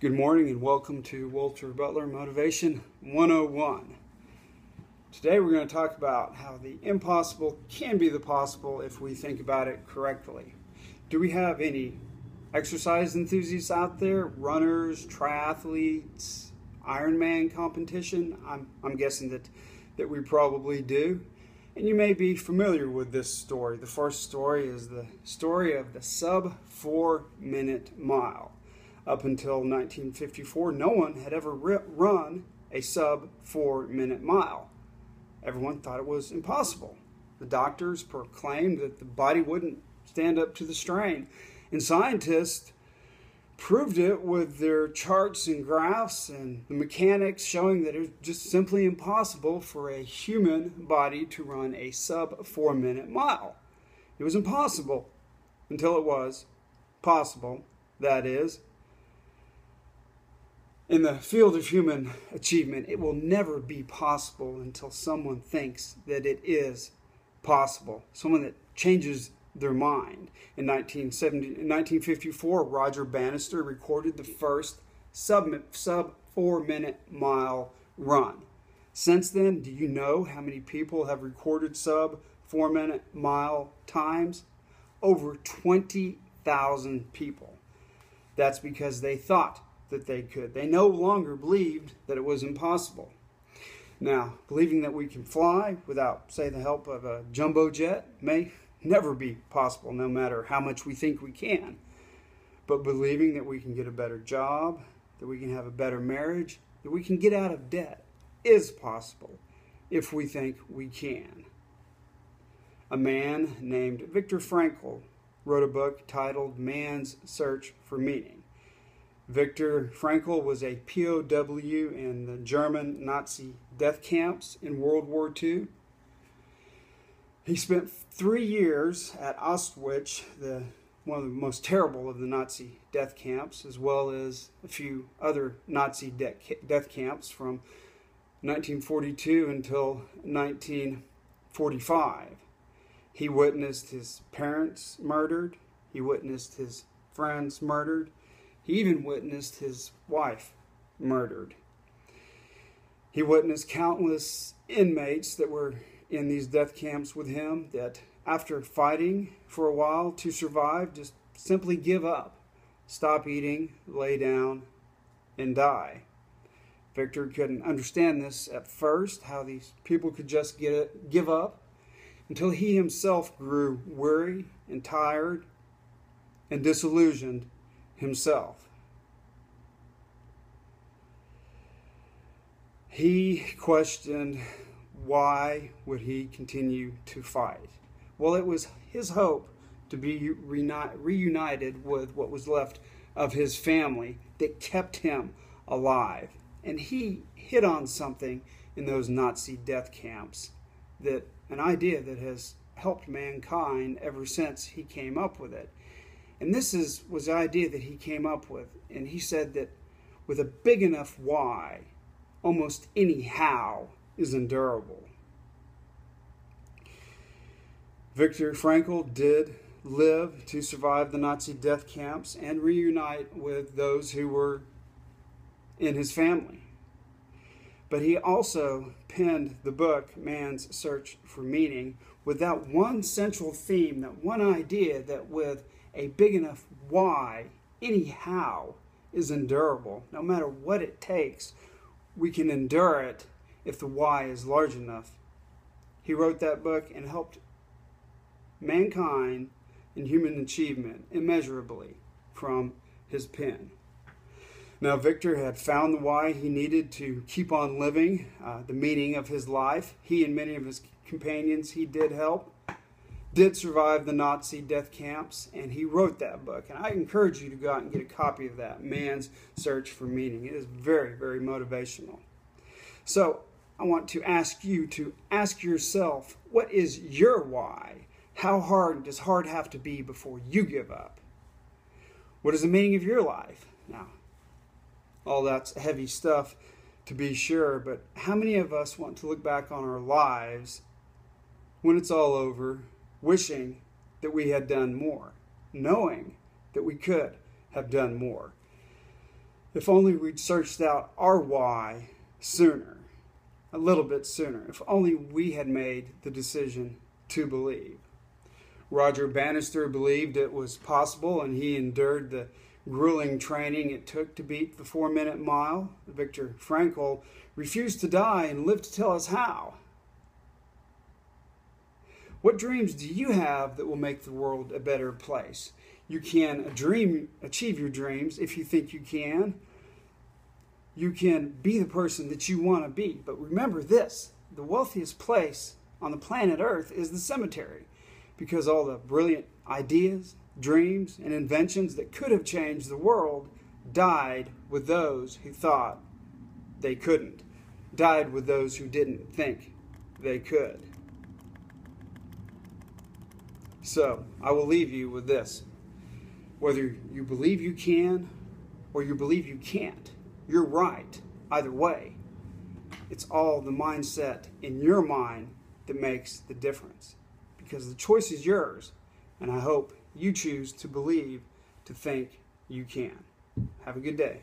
Good morning and welcome to Walter Butler Motivation 101. Today we're going to talk about how the impossible can be the possible if we think about it correctly. Do we have any exercise enthusiasts out there? Runners, triathletes, Ironman competition? I'm guessing that we probably do. And you may be familiar with this story. The first story is the story of the sub 4-minute mile. Up until 1954, no one had ever run a sub 4-minute mile. Everyone thought it was impossible. The doctors proclaimed that the body wouldn't stand up to the strain. And scientists proved it with their charts and graphs and the mechanics showing that it was just simply impossible for a human body to run a sub 4-minute mile. It was impossible until it was possible. That is, in the field of human achievement, it will never be possible until someone thinks that it is possible. Someone that changes their mind. In 1954, Roger Banister recorded the first sub 4-minute mile run. Since then, do you know how many people have recorded sub 4-minute mile times? Over 20,000 people. That's because they thought that they could. They no longer believed that it was impossible. Now, believing that we can fly without, say, the help of a jumbo jet may never be possible, no matter how much we think we can. But believing that we can get a better job, that we can have a better marriage, that we can get out of debt is possible if we think we can. A man named Viktor Frankl wrote a book titled Man's Search for Meaning. Viktor Frankl was a POW in the German Nazi death camps in World War II. He spent 3 years at Auschwitz, one of the most terrible of the Nazi death camps, as well as a few other Nazi death camps from 1942 until 1945. He witnessed his parents murdered. He witnessed his friends murdered. He even witnessed his wife murdered. He witnessed countless inmates that were in these death camps with him that after fighting for a while to survive just simply give up, stop eating, lay down, and die. Victor couldn't understand this at first, how these people could just give up, until he himself grew weary and tired and disillusioned himself. He questioned why would he continue to fight. Well, it was his hope to be reunited with what was left of his family that kept him alive. And he hit on something in those Nazi death camps, that an idea that has helped mankind ever since he came up with it. And this was the idea that he came up with. And he said that with a big enough why, almost any how is endurable. Viktor Frankl did live to survive the Nazi death camps and reunite with those who were in his family. But he also penned the book, Man's Search for Meaning, with that one central theme, that one idea that with a big enough why, anyhow is endurable. No matter what it takes, we can endure it if the why is large enough. He wrote that book and helped mankind in human achievement immeasurably from his pen. Now, Victor had found the why he needed to keep on living, the meaning of his life. He and many of his companions he did help did survive the Nazi death camps, and he wrote that book. And I encourage you to go out and get a copy of that, Man's Search for Meaning. It is very, very motivational. So I want to ask you to ask yourself, what is your why? How hard does hard have to be before you give up? What is the meaning of your life? Now, all that's heavy stuff to be sure, but how many of us want to look back on our lives when it's all over, wishing that we had done more, knowing that we could have done more? If only we'd searched out our why sooner, a little bit sooner. If only we had made the decision to believe. Roger Banister believed it was possible, and he endured the grueling training it took to beat the 4-minute mile. Viktor Frankl refused to die and lived to tell us how. What dreams do you have that will make the world a better place? You can achieve your dreams if you think you can. You can be the person that you want to be. But remember this, the wealthiest place on the planet Earth is the cemetery, because all the brilliant ideas, dreams, and inventions that could have changed the world died with those who thought they couldn't, died with those who didn't think they could. So, I will leave you with this. Whether you believe you can or you believe you can't, you're right either way. It's all the mindset in your mind that makes the difference, because the choice is yours, and I hope you choose to believe, to think you can. Have a good day.